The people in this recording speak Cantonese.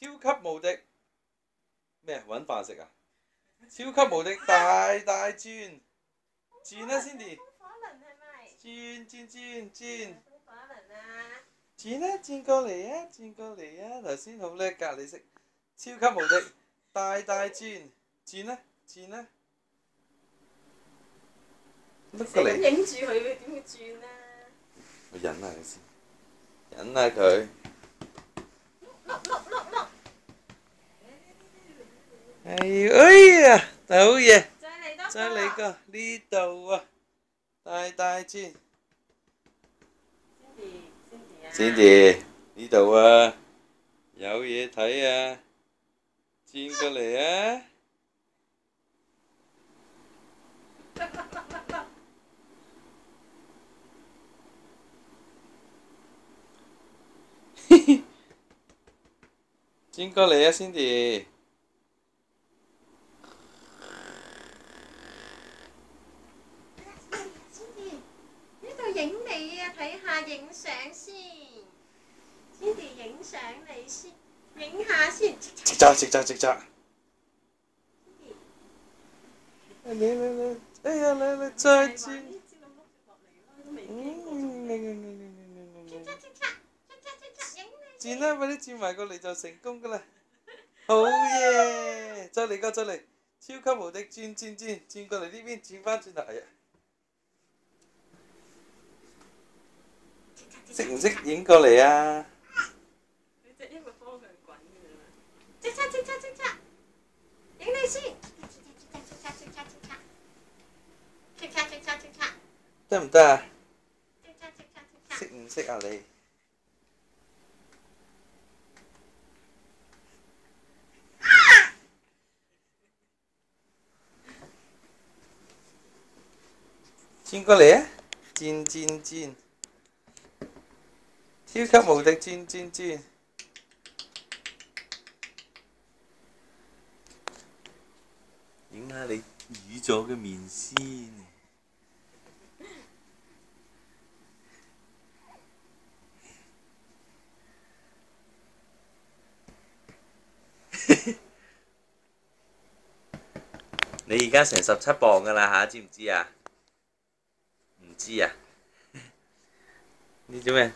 超級無敵咩？揾飯食啊！超級無敵大大轉，轉啦，Cindy，轉，轉啦，轉過嚟啊，轉過嚟啊！頭先好叻㗎，你識超級無敵大大轉，轉啦，轉啦，碌過嚟。影住佢，點會轉啊？我忍下佢先，忍下佢。哎呀，好嘢！再嚟個呢度啊，大大轉。Cindy，呢度啊，有嘢睇啊，轉過嚟啊！轉過嚟啊，Cindy。影你啊，睇下影相先。Cindy 影相你先，影下先。直揸。你，哎呀你再轉。轉啦，快啲轉埋過嚟就成功噶啦！好嘢！再嚟個，超級無敵轉過嚟呢邊，轉翻轉頭，哎呀！識唔識影過嚟啊？你隻因為幫佢滾嘅啫。即影你先。得唔得啊？識唔識啊你？轉過嚟啊！轉，超級無敵轉，影下你瘀咗嘅面先。你而家成17磅㗎啦嚇，知唔知啊？唔知啊？你做咩？